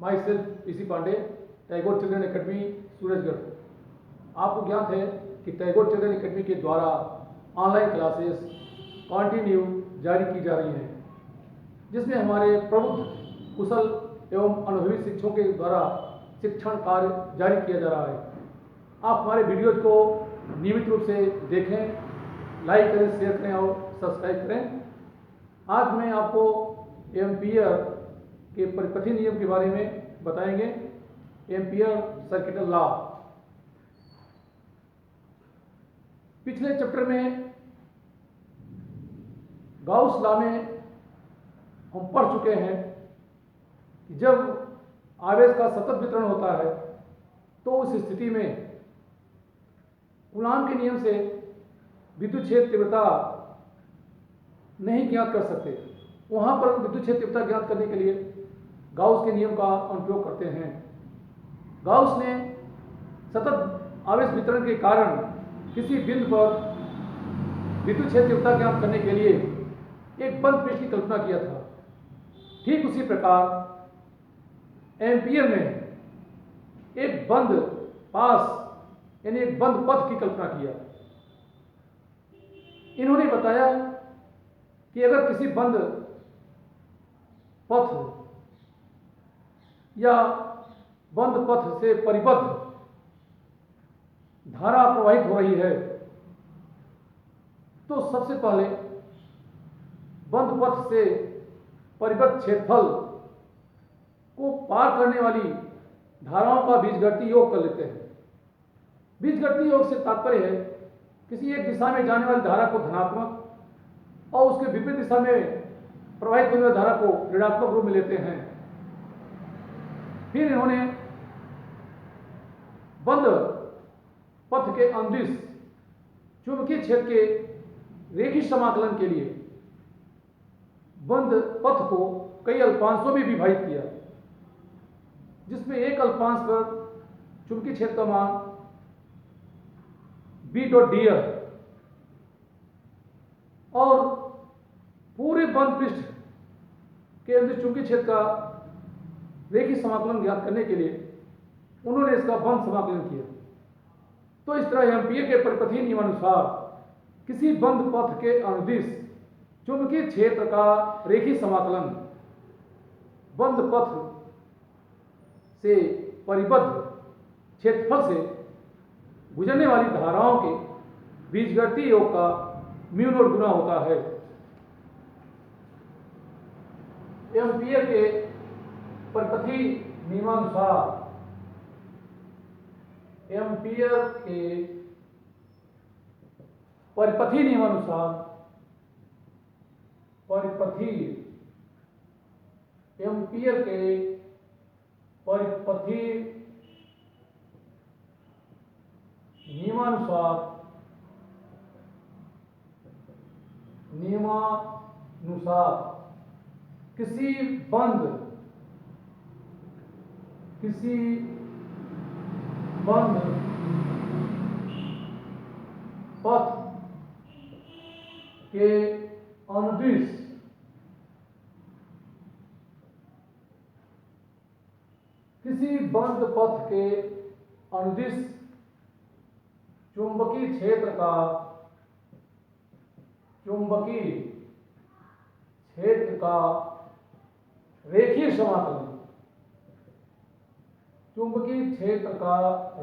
My self PC Pandey, Tagore children academy Surajgarh. आपको ज्ञात है कि टैगोर चिल्ड्रन एकेडमी के द्वारा ऑनलाइन क्लासेस कंटिन्यू जारी की जा रही हैं, जिसमें हमारे प्रबुद्ध, कुशल एवं अनुभवी शिक्षकों के द्वारा शिक्षण कार्य जारी किया जा रहा है। आप हमारे वीडियोज को नियमित रूप से देखें, लाइक करें, शेयर करें और सब्सक्राइब करें। आज मैं आपको एम्पियर के परिपथी नियम के बारे में बताएंगे। Ampere circuital law. पिछले चैप्टर में गाउस लॉ में हम पढ़ चुके हैं कि जब आवेश का सतत वितरण होता है तो उस स्थिति में कूलॉम के नियम से विद्युत क्षेत्र तीव्रता नहीं ज्ञात कर सकते। वहां पर विद्युत क्षेत्र तीव्रता ज्ञात करने के लिए गाउस के नियम का अनुप्रयोग करते हैं। गाउस ने सतत आवेश वितरण के कारण किसी बिंदु पर विद्युत क्षेत्र तीव्रता ज्ञात करने के लिए एक बंद पृष्ठ की कल्पना किया था। ठीक उसी प्रकार एम्पियर ने एक बंद पास यानी एक बंद पथ की कल्पना किया। इन्होंने बताया कि अगर किसी बंद पथ या बंद पथ से परिबद्ध धारा प्रवाहित हो रही है तो सबसे पहले बंद पथ से परिबद्ध क्षेत्रफल को पार करने वाली धाराओं का बीजगणितीय योग कर लेते हैं। बीजगणितीय योग से तात्पर्य है किसी एक दिशा में जाने वाली धारा को धनात्मक और उसके विपरीत दिशा में प्रवाहित होने वाली धारा को ऋणात्मक रूप में लेते हैं। फिर इन्होंने बंद पथ के अनुदिश चुंबकीय क्षेत्र के रेखीय समाकलन के लिए बंद पथ को कई अल्पांशों में विभाजित किया, जिसमें एक अल्पांश पर चुंबकीय क्षेत्र का मान B.dr और पूरे बंद पृष्ठ के अंदर चुंबकीय क्षेत्र का रेखीय समाकलन ज्ञात करने के लिए उन्होंने इसका बंद समाकलन किया। तो इस तरह एम्पियर के परिपथीय नियमानुसार किसी बंद पथ के अनुदिश चुंबकीय क्षेत्र का रेखीय समाकलन बंद पथ से परिबद्ध क्षेत्रफल से गुजरने वाली धाराओं के बीजगणितीय योग का म्यू नॉट गुना होता है। एम्पियर के परिपथीय नियमानुसार एम्पियर के परिपथीय नियमानुसार एम्पियर के परिपथीय नियमानुसार किसी बंद पथ के अनुदिश चुंबकीय क्षेत्र का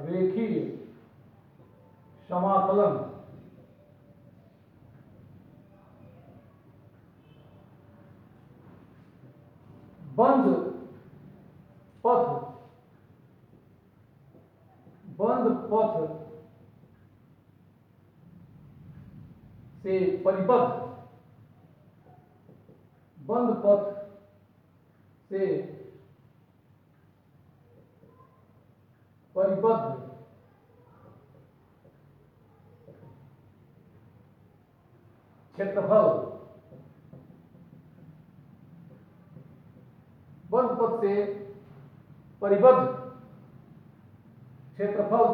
रेखीय समाकलन बंद पथ से परिबद्ध क्षेत्रफल बंद पथ से परिबद्ध क्षेत्रफल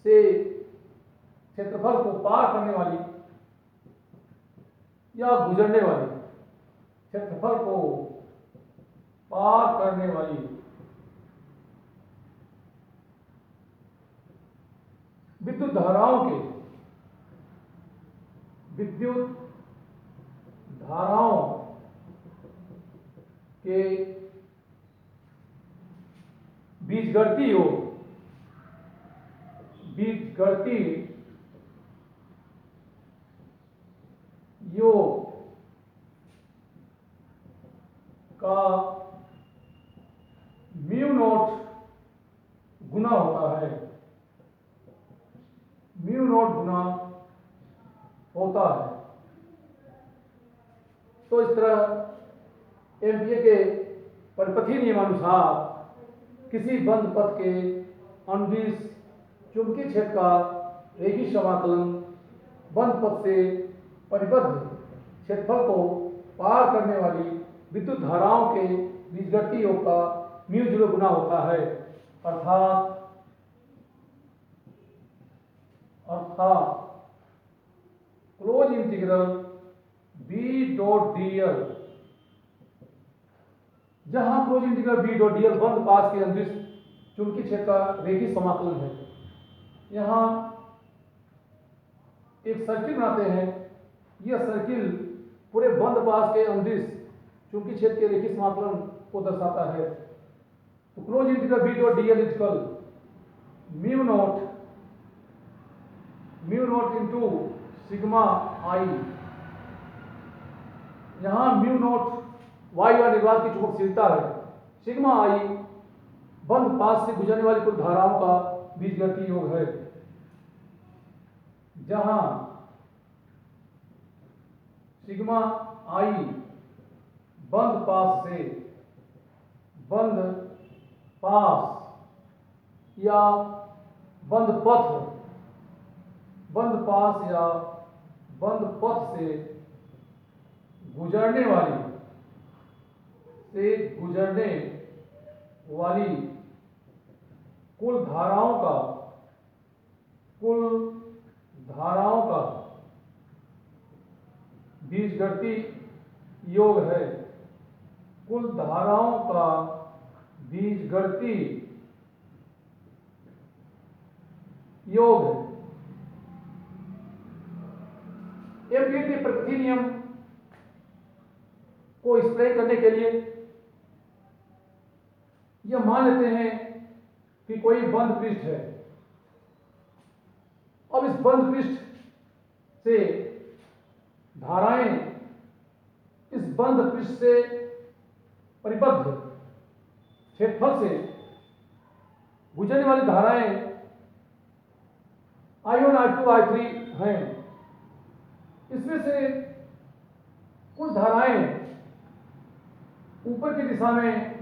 से क्षेत्रफल को पार करने वाली या गुजरने वाली क्षेत्रफल को पार करने वाली विद्युत धाराओं के बीजगणितीय योग का म्यू नॉट गुना होता है, म्यू नॉट गुना होता है। तो इस तरह एम्पीयर के परिपथीय नियमानुसार किसी बंद पथ के अनुदिश चुंबकीय क्षेत्र का रेखीय समाकलन बंद पथ से परिबद्ध क्षेत्रफल को पार करने वाली विद्युत धाराओं के बीजगणितीय योग का म्यू 0 गुना होता है। अर्थात close integral B dot dl, जहां close integral B dot dl बंद पास के अंदिश चुंबकीय क्षेत्र का रेखीय समाकलन है। यहां एक सर्किल बनाते हैं, यह सर्किल पूरे बंद पास के अंदिश चुंबकीय क्षेत्र के रेखीय समाकलन को दर्शाता है। तो close integral B dot dl equal mu naught into sigma I. यहां म्यू नॉट वायु व निर्वात की चुंबकशीलता है, सिग्मा आई बंद पास से गुजरने वाली कुल धाराओं का बीजगणितीय योग है। जहां सिग्मा आई बंद पास या बंद पथ से गुजरने वाली कुल धाराओं का बीजगणितीय योग है। कुल धाराओं का बीजगणितीय योग है। एम्पीयर के परिपथीय नियम को एक्सप्लेन करने के लिए यह मान लेते हैं कि कोई बंद पृष्ठ है। अब इस बंद पृष्ठ से धाराएं इस बंद पृष्ठ से परिबद्ध क्षेत्रफल से गुजरने वाली धाराएं I1, I2, I3 हैं। इसमें से कुछ धाराएं ऊपर की दिशा में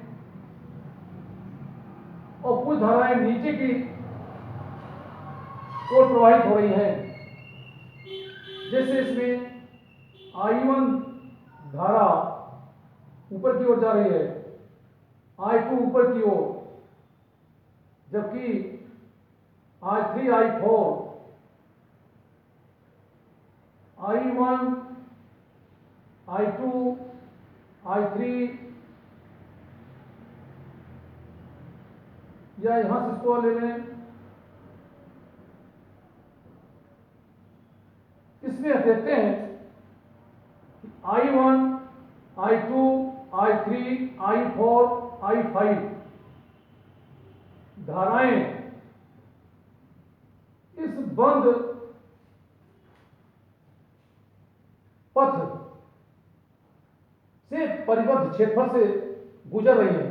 और कुछ धाराएं नीचे की ओर प्रवाहित हो रही हैं। जैसे इसमें I1 धारा ऊपर की ओर जा रही है, I2 ऊपर की ओर, जबकि I3, I4, I1, I2, I3 या यहां से इसको ले लें, इसमें देखते हैं I1, I2, I3, I4, I5 धाराएं इस बंद पथ से परिबद्ध क्षेत्रफल से गुजर रही है,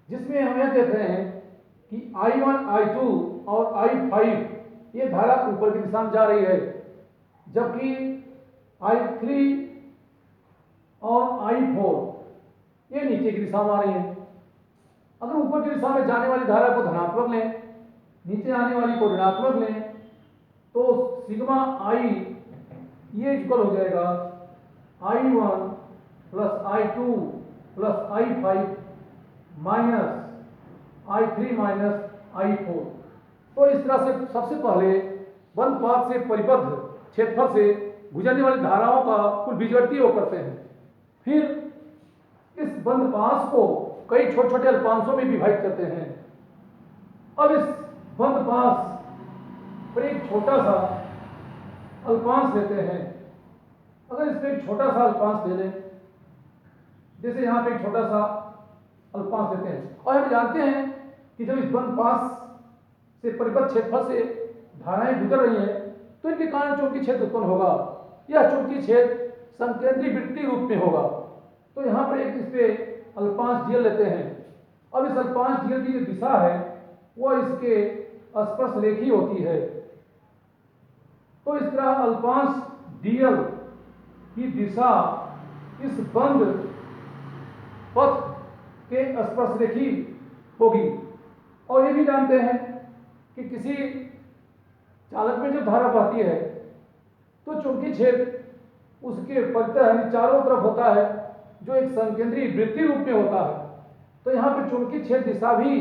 जिसमें हम यह देख रहे हैं कि I1, I2 और I5 ये धारा ऊपर की दिशा में जा रही है, जबकि I3 और I4 ये नीचे की दिशा में आ रही है। अगर ऊपर की दिशा में जाने वाली धारा को धनात्मक लें, नीचे आने वाली को ऋणात्मक लें, तो सिग्मा आई ये इक्वल हो जाएगा I1 plus I2 plus I5 minus I3 minus I4। तो इस तरह से सबसे पहले बंद पाथ से परिबद्ध क्षेत्रफल से गुजरने वाली धाराओं का कुल बीजगणितीय योग करते हैं। फिर इस बंद पाथ को कई छोटे छोटे अल्पांशों में विभाजित करते हैं। अब इस बंद पास पर एक छोटा सा अल्पांश लेते हैं। अगर इसमें एक छोटा सा अल्पांश ले लें, जैसे यहाँ पे एक छोटा सा अल्पांश लेते हैं, और हम जानते हैं कि जब इस बंद पास से परिबद्ध क्षेत्रफल से धाराएं गुजर रही हैं तो इनके कारण चुंबकीय क्षेत्र उत्पन्न होगा। यह चुंबकीय क्षेत्र संकेंद्री वृत्तीय रूप में होगा। तो यहाँ पर एक इस पे अल्पांश dl लेते हैं। अब इस अल्पांश dl की जो दिशा है वह इसके स्पर्श रेखीय होती है। तो इस तरह अल्पांश dl की दिशा इस बंद पथ के स्पर्श रेखीय होगी। और ये भी जानते हैं कि किसी चालक में जब धारा बहती है तो चुंबकीय क्षेत्र उसके परितः यानी चारों तरफ होता है, जो एक संकेंद्री वृत्तीय रूप में होता है। तो यहाँ पे चुंबकीय क्षेत्र दिशा भी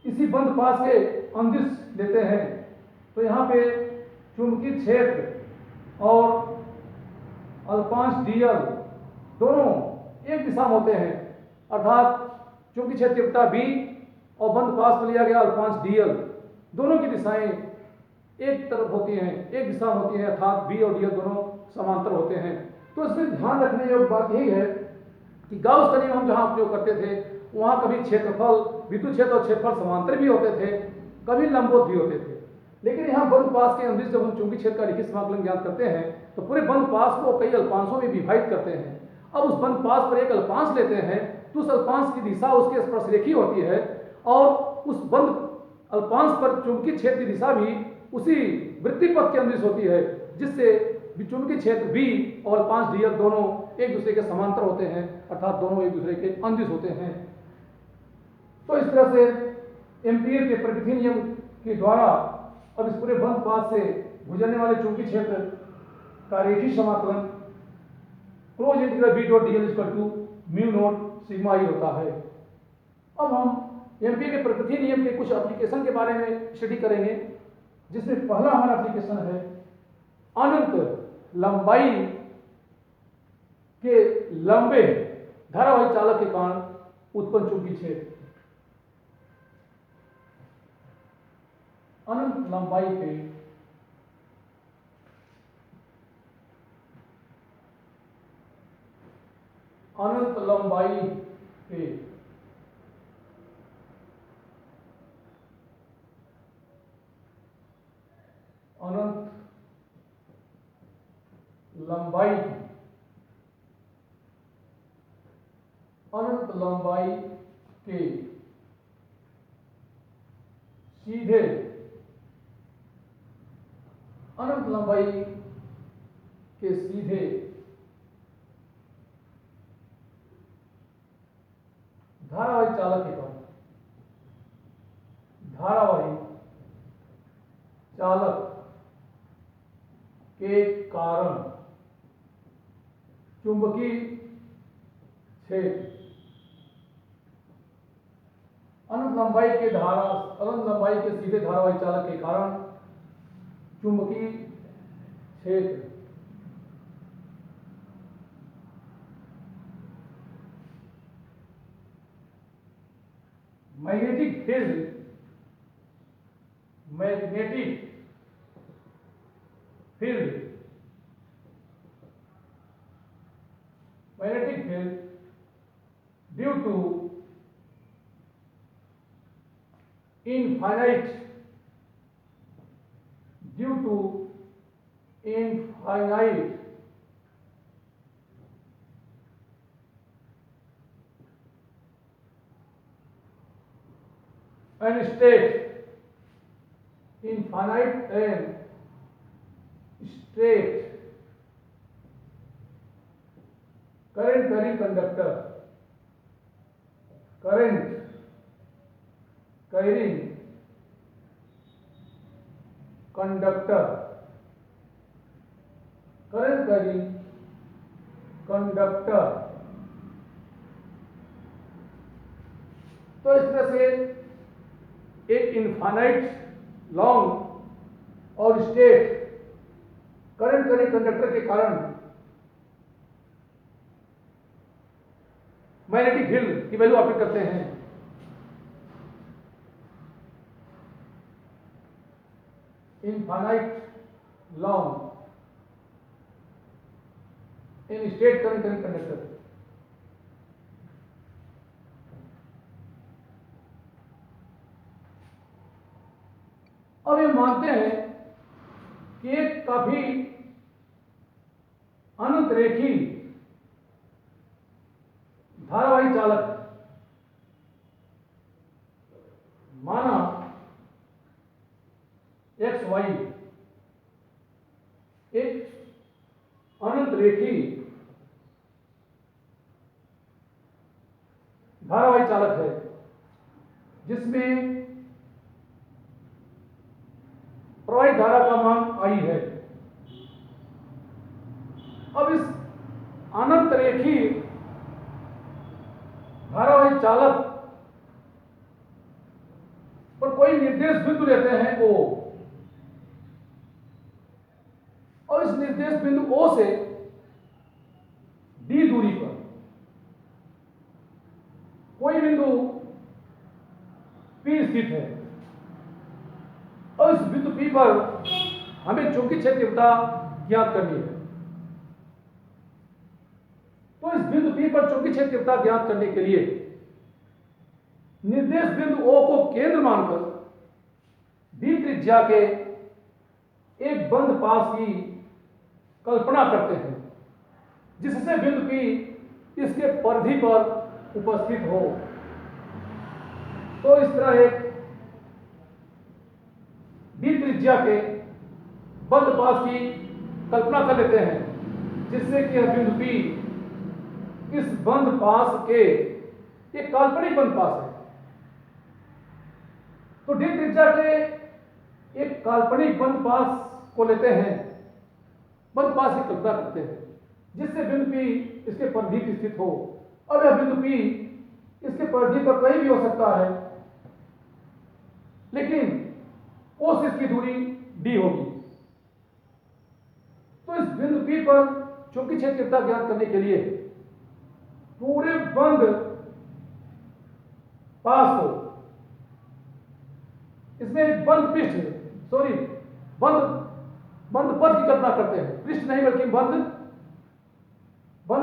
इसी बंद पास के अंदिश लेते हैं। तो यहाँ पे चुंबकीय क्षेत्र और अल्पांश dl दोनों एक दिशा में होते हैं, अर्थात चुंबकीय क्षेत्र तीव्रता b और बंद पास में लिया गया अल्पांश dl दोनों की दिशाएं एक तरफ होती हैं, एक दिशा होती है, अर्थात b और dl दोनों समांतर होते हैं। तो इसमें ध्यान रखने योग्य बात यही है कि गाउस का नियम हम जहाँ उपयोग करते थे वहाँ कभी क्षेत्रफल, विद्युत क्षेत्र और क्षेत्रफल समांतर भी होते थे, कभी लंबवत भी होते थे। लेकिन यहाँ बंद पास के अंदर जब हम चुंबकीय क्षेत्र का रेखीय समाकलन ज्ञात करते हैं तो पूरे बंद पास को कई अल्पांशों में विभाजित करते हैं। अब उस बंद पास पर एक अल्पांश लेते हैं तो उस अल्पांश की दिशा उसके स्पर्श रेखीय होती है, और उस बंद अल्पांश पर चुंबकीय क्षेत्र की दिशा भी उसी वृत्तीय पथ के अंदिश होती है, जिससे चुंबकीय क्षेत्र b और अल्पांश dl दोनों एक दूसरे के समांतर होते हैं, अर्थात दोनों एक दूसरे के अंदिश होते हैं। तो इस तरह से एम्पीयर के प्रकृति नियम के द्वारा अब इस पूरे बंद पास से गुजरने वाले चुंबकीय क्षेत्र का रेखीय समाकलन close integral b dot dl equal to mu naught sigma i होता है। अब हम एम्पीयर के प्रकृति नियम के कुछ एप्लीकेशन के बारे में स्टडी करेंगे, जिसमें पहला हमारा एप्लीकेशन है अनंत लंबाई के लंबे धारावाही चालक के कारण उत्पन्न चुंबकीय क्षेत्र। अनंत लंबाई के अनंत लंबाई के अनंत लंबाई अनंत लंबाई के सीधे अनंत लंबाई के सीधे धारावाही चालक के कारण धारावाही चालक के कारण चुंबकीय क्षेत्र अनंत लंबाई के सीधे धारावाही चालक के कारण चुंबकीय क्षेत्र magnetic field due to infinite and straight current carrying conductor तो इस तरह से एक इनफाइनाइट लॉन्ग और स्ट्रेट करंट कैरिंग कंडक्टर के कारण मैग्नेटिक फील्ड की वैल्यू ऑपरेट करते हैं। इनफाइनाइट लॉन्ग इन स्टेट करंट कंडक्टर। अब ये मानते हैं कि एक काफी अनंत रेखी धारावाही चालक माना एक्स वाई एक अनंत रेखी धारावाही चालक है जिसमें प्रवाहित धारा का मान आई है। अब इस अनंत रेखी धारावाही चालक पर कोई निर्देश बिंदु लेते हैं O, और इस निर्देश बिंदु O से d दूरी पर कोई बिंदु P स्थित है, और इस बिंदु P पर हमें चुंबकीय क्षेत्र तीव्रता ज्ञात करनी है। तो इस बिंदु P पर चुंबकीय क्षेत्र तीव्रता ज्ञात करने के लिए निर्देश बिंदु O को केंद्र मानकर d त्रिज्या के एक बंद पास की कल्पना करते हैं जिससे बिंदु P इसके परिधि पर उपस्थित हो। तो इस तरह एक d त्रिज्या के बंद पास की कल्पना कर लेते हैं जिससे कि यह बिंदु P इस बंद पास के एक काल्पनिक बंद पास है। तो d त्रिज्या के एक काल्पनिक बंद पास को लेते हैं, बंद पास की कल्पना करते हैं जिससे बिंदु P इसके परिधि पर स्थित हो। अब यह बिंदु P इसके परिधि पर कहीं भी हो सकता है, लेकिन O से इसकी दूरी d होगी। तो इस बिंदु P पर चुंबकीय क्षेत्र तीव्रता ज्ञात करने के लिए पूरे बंद पास को, इसमें एक बंद पृष्ठ बंद पथ की कल्पना करते हैं, पृष्ठ नहीं बल्कि बंद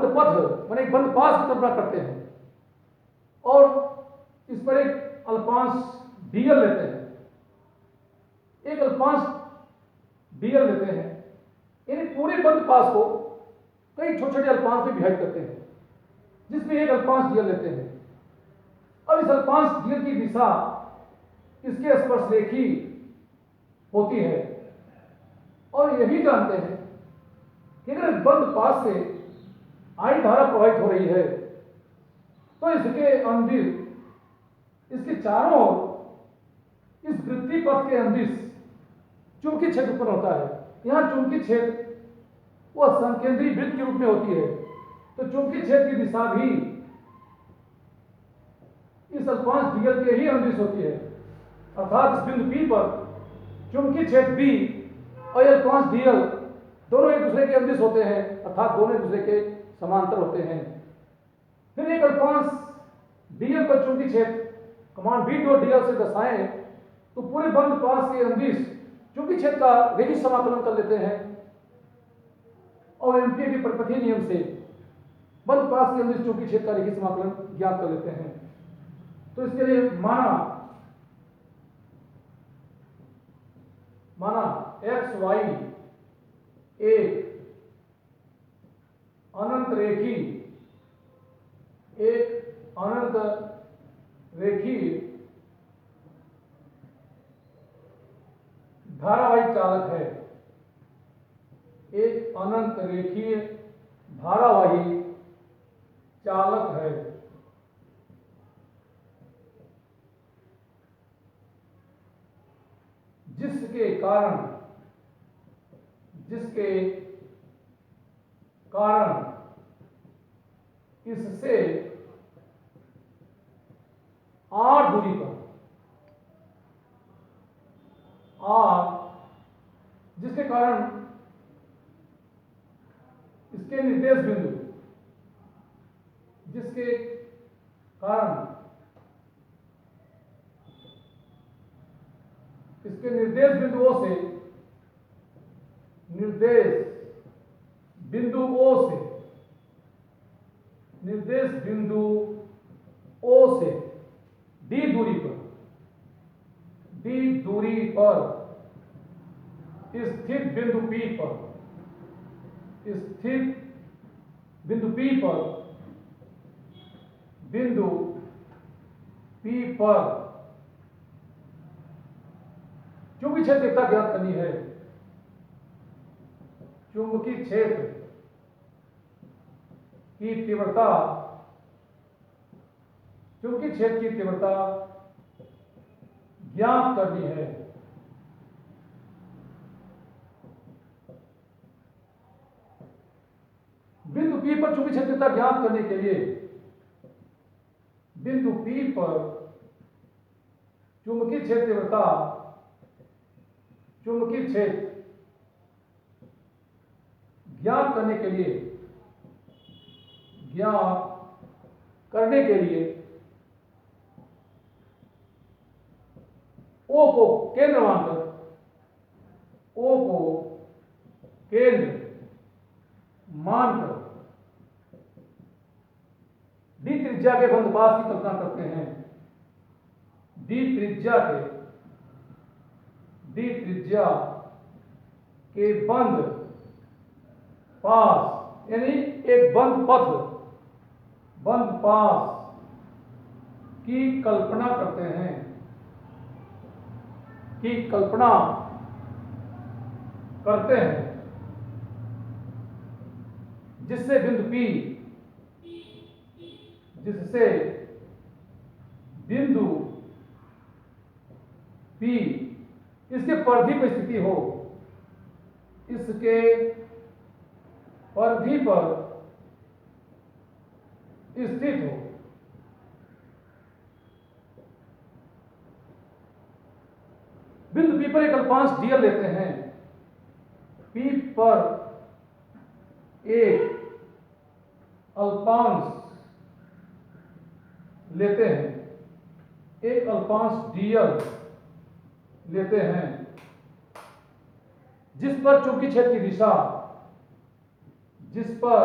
पथ माने एक बंद पास की कल्पना करते हैं, और इस पर एक अल्पांश dl लेते हैं, एक अल्पांश dl लेते हैं। यानी पूरे बंद पास को कई छोटे छोटे अल्पांश में विभाजित करते हैं जिसमें एक अल्पांश dl लेते हैं। अब इस अल्पांश dl की दिशा इसके स्पर्श रेखी होती है, और यही जानते हैं कि अगर बंद पास से I धारा प्रवाहित हो रही है तो इसके अंदिर, इसके चारों ओर इस वृत्तीय पथ के अंदिर चुंबकीय क्षेत्र उत्पन्न होता है। यहां चुंबकीय क्षेत्र वह संकेंद्रीय वृत्त के रूप में होती है, तो चुंबकीय क्षेत्र की दिशा भी इस अल्पांश dl के ही अंदिर होती है। अर्थात इस बिंदु P पर चुंबकीय क्षेत्र B और अल्पांश dl दोनों एक दूसरे के अंदिर होते हैं, अर्थात दोनों एक दूसरे के समांतर होते हैं। फिर एक अल्पांश dl पर चुंबकीय क्षेत्र कमान B डॉट dl से दर्शाएं तो पूरे बंद पास के अंदिर चुंबकीय क्षेत्र का रेखीय समाकलन कर लेते हैं, और एम्पीयर के परिपथीय नियम से बंद पास के अंदिर चुंबकीय क्षेत्र का रेखीय समाकलन ज्ञात कर लेते हैं। तो इसके लिए माना एक्स वाई एक अनंत रेखी धारावाही चालक है, एक अनंत रेखीय धारावाही चालक है जिसके कारण इससे r दूरी पर जिसके कारण इसके निर्देश बिंदु, जिसके इसके निर्देश बिंदुओं से, निर्देश बिंदु O से, निर्देश बिंदु O से D दूरी पर, D दूरी पर स्थित बिंदु P पर, स्थित बिंदु P पर, बिंदु P पर चुंबकीय क्षेत्र तीव्रता ज्ञात करनी है। चुंबकीय क्षेत्र की तीव्रता, चुंबकीय क्षेत्र की तीव्रता ज्ञात करनी है। बिंदु P पर चुंबकीय क्षेत्र तीव्रता ज्ञात करने के लिए, बिंदु P पर चुंबकीय क्षेत्र तीव्रता, चुंबकीय क्षेत्र ज्ञात करने के लिए, ज्ञात करने के लिए O को केंद्र मानकर, O को केंद्र मानकर D त्रिज्या के बंद पास की कल्पना करते हैं। D त्रिज्या के बंद पास, यानी एक बंद पथ, बंद पास की कल्पना करते हैं, की कल्पना करते हैं, जिससे बिंदु P, जिससे बिंदु P इसके परिधि पर स्थिति हो, इसके परिधि पर स्थित हो। बिंदु P पर एक अल्पांश dl लेते हैं। P पर एक अल्पांश लेते हैं, एक अल्पांश dl लेते हैं, जिस पर चुंबकीय क्षेत्र की दिशा, जिस पर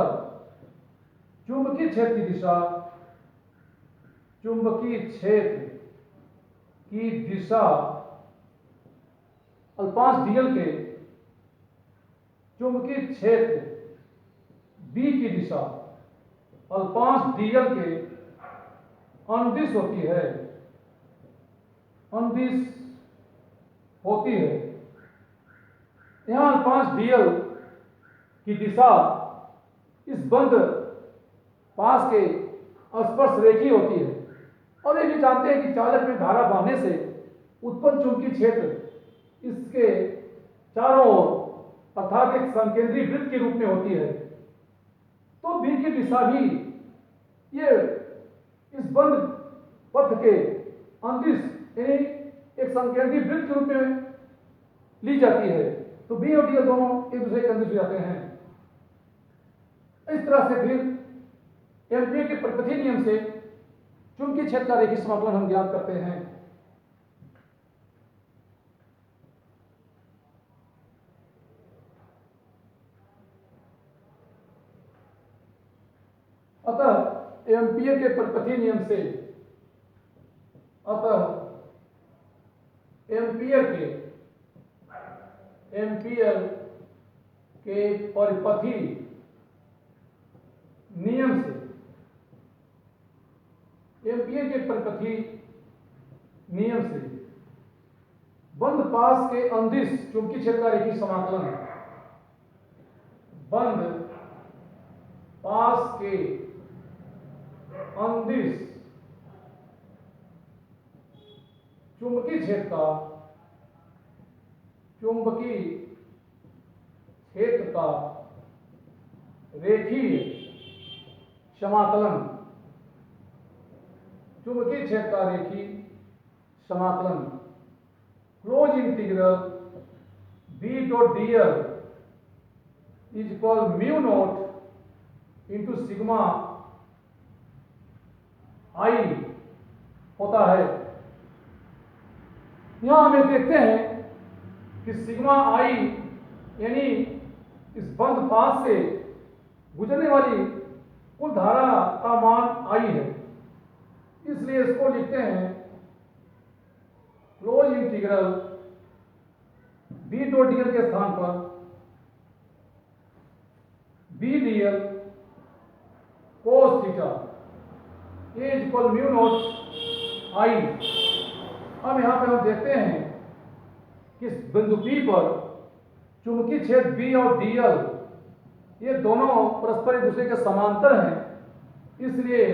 चुंबकीय क्षेत्र की दिशा, चुंबकीय क्षेत्र की दिशा अल्पांश dl के चुंबकीय क्षेत्र B की दिशा अल्पांश dl के अनुदिश होती है, अनुदिश होती है। यहां अल्पांश dl की दिशा इस बंद पास के स्पर्श रेखी होती है, और ये भी जानते हैं कि चालक में धारा बहने से उत्पन्न चुंबकीय क्षेत्र इसके चारों ओर अर्थात एक संकेंद्रीय वृत्त के रूप में होती है। तो B की दिशा भी ये इस बंद पथ के अंदिश, यानी एक संकेंद्रीय वृत्त के रूप में ली जाती है। तो B और dl दोनों एक दूसरे के अंदिश हो जाते हैं। इस तरह से फिर एम्पीयर के परिपथीय नियम से चुंबकीय क्षेत्र का रेखीय समाकलन हम ज्ञात करते हैं। अतः एम्पीयर के परिपथीय नियम से, अतः एम्पीयर के परिपथीय नियम से, एम्पीयर के परिपथीय नियम से बंद पास के अंदिश चुंबकीय क्षेत्र का रेखीय समाकलन, बंद पास के अंदिश चुंबकीय क्षेत्र का, चुंबकीय क्षेत्र का रेखीय समाकलन, चुंबकीय क्षेत्र का रेखीय समाकलन, close integral B dot dl is equal mu naught into sigma I होता है। यहां हमें देखते हैं कि सिग्मा आई यानी इस बंद पाथ से गुजरने वाली कुल धारा का मान आई है, इसलिए इसको लिखते हैं close integral B dot dl के स्थान पर B dl cos theta is equal mu naught I. अब यहां पे हम देखते हैं कि बिंदु P पर चुंबकीय क्षेत्र B और dl ये दोनों परस्पर एक दूसरे के समांतर हैं, इसलिए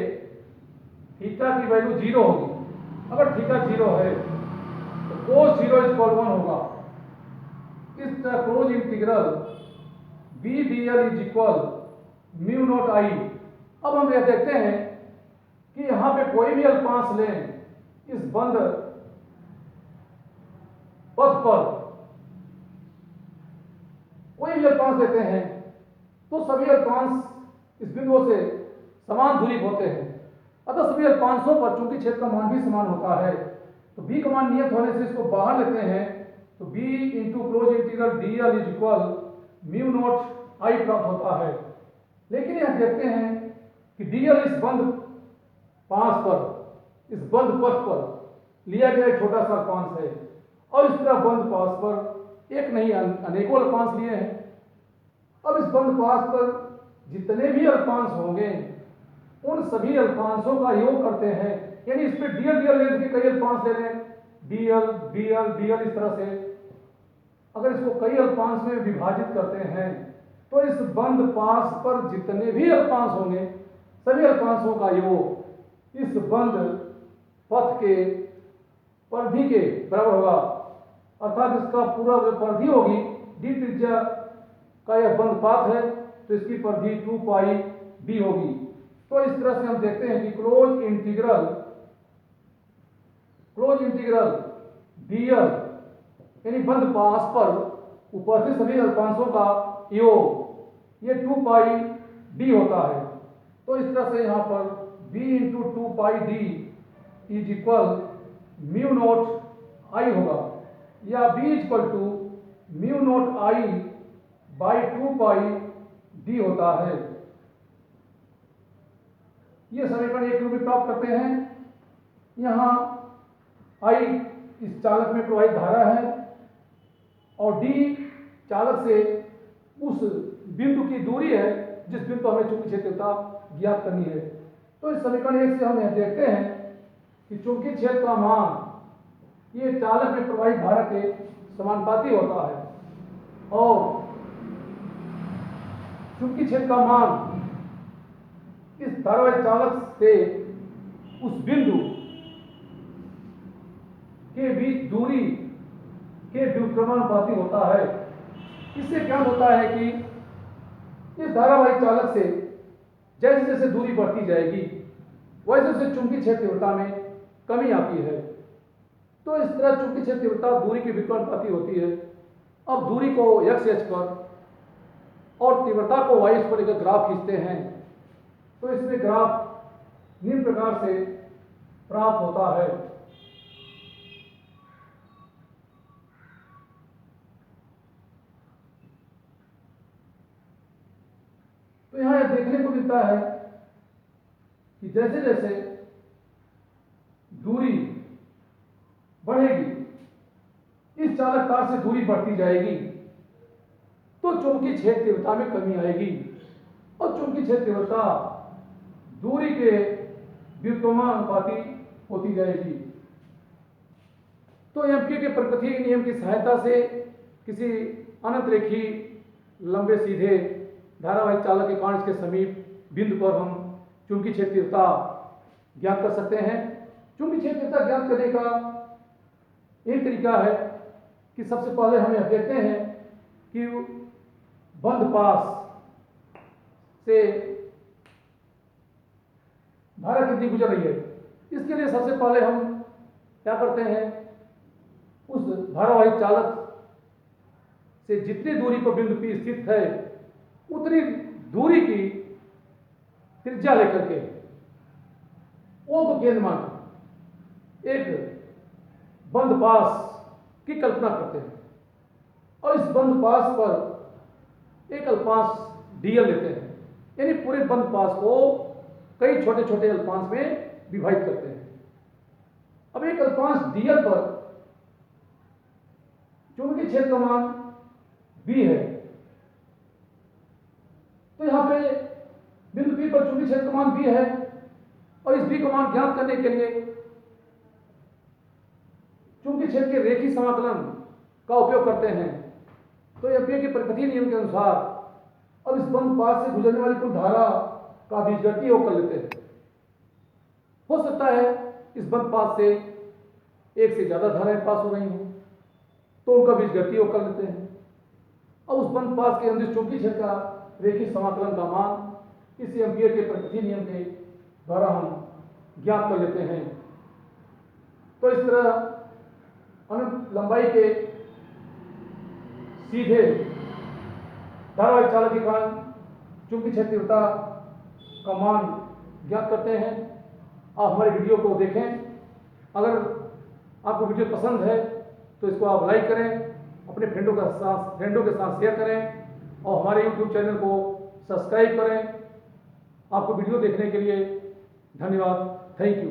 थीटा की वैल्यू 0 होगी। अगर थीटा 0 है तो cos 0 इज इक्वल 1 होगा। इस तरह close integral B dl is equal mu naught I. अब हम यह देखते हैं कि यहां पे कोई भी अल्पांश लें इस बंद पथ पर, कोई भी अल्पांश लेते हैं तो सभी अल्पांश इस बिंदुओं से समान दूरी पर होते हैं, अतः सभी अल्पांशों पर चूंकि क्षेत्र का मान भी समान होता है तो b का मान नियत होने से इसको बाहर लेते हैं तो b into close integral dl is equal mu naught I प्राप्त होता है। लेकिन यह देखते हैं कि dl इस बंद पाश पर, इस बंद पथ पर लिया गया एक छोटा सा अल्पांश है और इस तरह बंद पाश पर एक नहीं अनेकों अल्पांश लिए हैं। अब इस बंद पाश पर जितने भी अल्पांश होंगे उन सभी अल्पांशों का योग करते हैं, यानी इस पे डीएल डीएल लेंथ के कई अल्पांश ले लें, डीएल डीएल डीएल इस तरह से अगर इसको कई अल्पांश में विभाजित करते हैं तो इस बंद पाश पर जितने भी अल्पांश होंगे सभी अल्पांशों का योग इस बंद पथ के परिधि के बराबर होगा, अर्थात इसका पूरा परिधि होगी डी त्रिज्या का यह बंद पाथ है तो इसकी परिधि 2 पाई डी होगी। तो इस तरह से हम देखते हैं कि क्लोज इंटीग्रल डीएल यानी बंद पाश पर उपस्थित सभी अल्पांशों का योग ये 2 पाई डी होता है। तो इस तरह से यहाँ पर b into 2 pi d is equal mu naught I होगा, या b equal to mu naught I by 2 pi d होता है। ये समीकरण एक रूप में प्राप्त करते हैं। यहाँ I इस चालक में प्रवाहित धारा है और D चालक से उस बिंदु की दूरी है जिस बिंदु हमें चुंबकीय क्षेत्रता ज्ञात करनी है। तो इस समीकरण एक से हम यह देखते हैं कि चुंबकीय क्षेत्र का मान ये चालक में प्रवाहित धारा के समानुपाती होता है और चुंबकीय क्षेत्र का मान इस धारावाही चालक से उस बिंदु के बीच दूरी के व्युत्क्रमानुपाती होता है। इससे क्या होता है कि इस धारावाही चालक से जैसे जैसे दूरी बढ़ती जाएगी वैसे वैसे चुंबकीय क्षेत्र तीव्रता में कमी आती है। तो इस तरह चुंबकीय क्षेत्र तीव्रता दूरी के व्युत्क्रमानुपाती होती है। अब दूरी को x अक्ष पर और तीव्रता को y अक्ष पर लेकर ग्राफ खींचते हैं तो इसमें ग्राफ निम्न प्रकार से प्राप्त होता है। तो यहां यह देखने को मिलता है कि जैसे जैसे दूरी बढ़ेगी इस चालक तार से दूरी बढ़ती जाएगी तो चुंबकीय क्षेत्र तीव्रता में कमी आएगी और चुंबकीय क्षेत्र तीव्रता दूरी के व्युत्क्रमानुपाती होती जाएगी। तो एम्पीयर के प्रकृति नियम की सहायता से किसी अनंत रेखी लंबे सीधे धारावाहिक चालक के कारण इसके समीप बिंदु पर हम चुंबकीय क्षेत्र तीव्रता ज्ञात कर सकते हैं। चुंबकीय क्षेत्र तीव्रता ज्ञात करने का एक तरीका है कि सबसे पहले हम यह देखते हैं कि बंद पास से धारा कितनी गुजर रही है। इसके लिए सबसे पहले हम क्या करते हैं, उस धारावाही चालक से जितनी दूरी पर बिंदु P स्थित है उतनी दूरी की त्रिज्या लेकर के O को केंद्र मान एक बंद पास की कल्पना करते हैं। और इस बंद पास पर एक अल्पांश डीएल लेते हैं, यानी पूरे बंद पास को कई छोटे छोटे अल्पांश में विभाजित करते हैं। अब एक अल्पांश डीएल पर चुंबकीय क्षेत्र का मान बी है, तो यहां पे बिंदु पी पर चुंबकीय क्षेत्र का मान बी है और इस बी का मान ज्ञात करने के लिए चुंबकीय क्षेत्र के रेखीय समाकलन का उपयोग करते हैं। तो एम्पीयर के परिपथीय नियम के अनुसार अब इस बंद पास से गुजरने वाली कुल धारा का बीजगणितीय योग कर लेते हैं। हो सकता है इस बंद पास से एक से ज्यादा धाराएं पास हो रही हों, तो उनका बीजगणितीय योग कर लेते हैं। अब उस बंद पास के अंदर चुंबकीय क्षेत्र का रेखीय समाकलन का मान इस एम्पीयर के परिपथीय नियम के द्वारा हम ज्ञात कर लेते हैं। तो इस तरह अनंत लंबाई के सीधे धारावाहिक चालक के कारण चुंबकीय क्षेत्र तीव्रता का मान ज्ञात करते हैं। आप हमारे वीडियो को देखें। अगर आपको वीडियो पसंद है तो इसको आप लाइक करें, अपने फ्रेंडों के साथ शेयर करें और हमारे यूट्यूब चैनल को सब्सक्राइब करें। आपको वीडियो देखने के लिए धन्यवाद। Thank you.